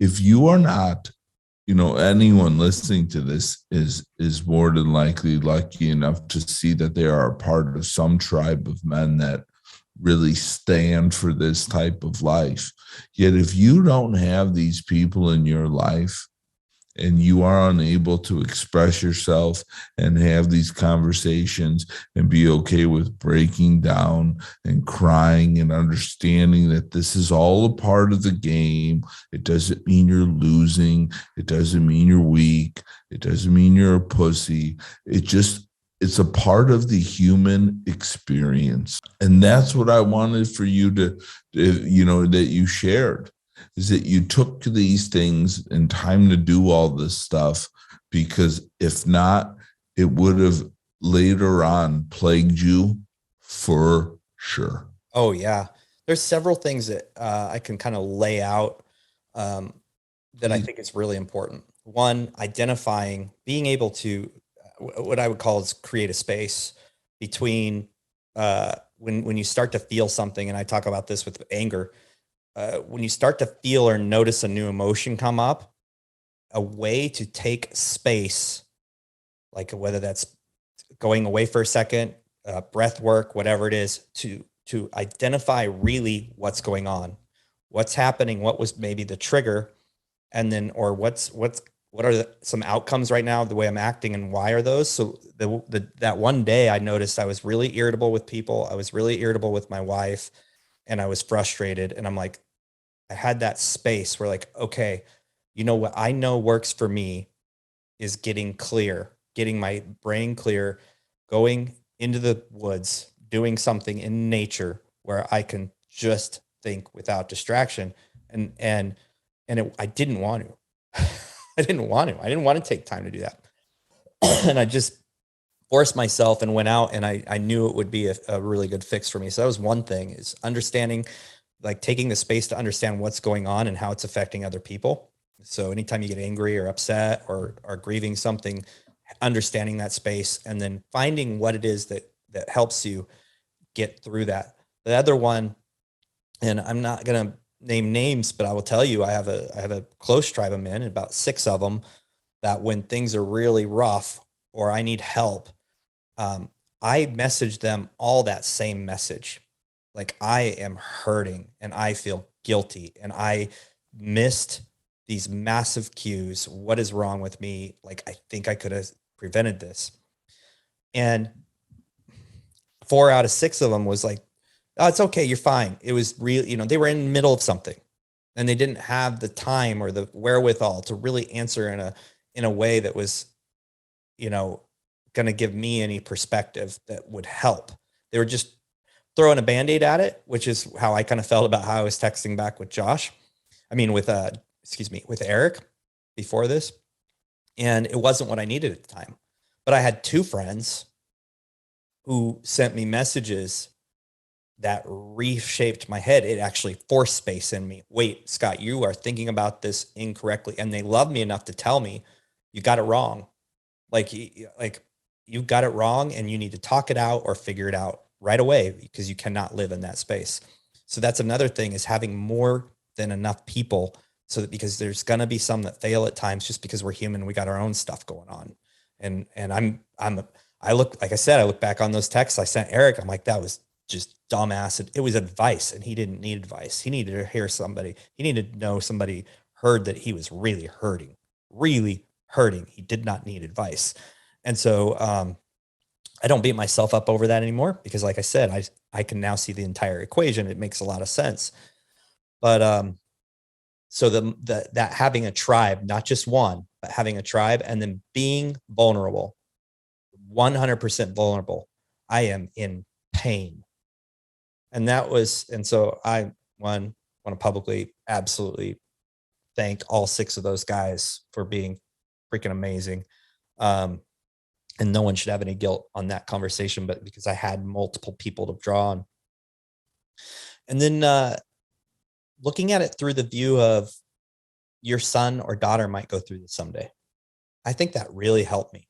if you are not, anyone listening to this is more than likely lucky enough to see that they are a part of some tribe of men that really stand for this type of life. Yet if you don't have these people in your life, and you are unable to express yourself and have these conversations and be okay with breaking down and crying and understanding that this is all a part of the game. It doesn't mean you're losing. It doesn't mean you're weak. It doesn't mean you're a pussy. It's a part of the human experience. And that's what I wanted for you to that you shared, is that you took these things and time to do all this stuff, because if not, it would have later on plagued you for sure. Oh yeah. There's several things that I can kind of lay out that I think is really important. One, identifying, being able to, what I would call is create a space between when you start to feel something, and I talk about this with anger, when you start to feel or notice a new emotion come up, a way to take space, like whether that's going away for a second, breath work, whatever it is, to identify really what's going on, what's happening, what was maybe the trigger, and then, or what are some outcomes right now, the way I'm acting, and why are those? So that one day I noticed I was really irritable with people. I was really irritable with my wife, and I was frustrated. And I'm like, I had that space where like, okay, you know what I know works for me is getting clear, getting my brain clear, going into the woods, doing something in nature where I can just think without distraction. I didn't want to. I didn't want to. I didn't want to take time to do that. And I just forced myself and went out, and I knew it would be a really good fix for me. So that was one thing, is understanding, like taking the space to understand what's going on and how it's affecting other people. So anytime you get angry or upset or are grieving something, understanding that space, and then finding what it is that helps you get through that. The other one, and I'm not going to name names, but I will tell you, I have a close tribe of men, about 6 of them, that when things are really rough or I need help, I message them all that same message. Like, I am hurting and I feel guilty and I missed these massive cues. What is wrong with me? Like, I think I could have prevented this. And 4 out of 6 of them was like, oh, it's okay, you're fine. It was real, they were in the middle of something and they didn't have the time or the wherewithal to really answer in a way that was, going to give me any perspective that would help. They were just throwing a Band-Aid at it, which is how I kind of felt about how I was texting back with Josh. I mean, with Eric before this. And it wasn't what I needed at the time. But I had 2 friends who sent me messages that reshaped my head. It actually forced space in me. Wait, Scott, you are thinking about this incorrectly. And they love me enough to tell me, you got it wrong. Like you got it wrong, and you need to talk it out or figure it out right away, because you cannot live in that space. So that's another thing, is having more than enough people, so that, because there's going to be some that fail at times, just because we're human, we got our own stuff going on. And I look back on those texts I sent Eric. I'm like, that was just dumbass. It was advice, and he didn't need advice. He needed to hear somebody. He needed to know somebody heard that he was really hurting. He did not need advice. And so I don't beat myself up over that anymore, because like I said, I can now see the entire equation. It makes a lot of sense. But so that having a tribe, not just one, but having a tribe, and then being vulnerable, 100% vulnerable. I am in pain. And so I want to publicly absolutely thank all 6 of those guys for being freaking amazing. And no one should have any guilt on that conversation, but because I had multiple people to draw on. And then looking at it through the view of your son or daughter might go through this someday. I think that really helped me.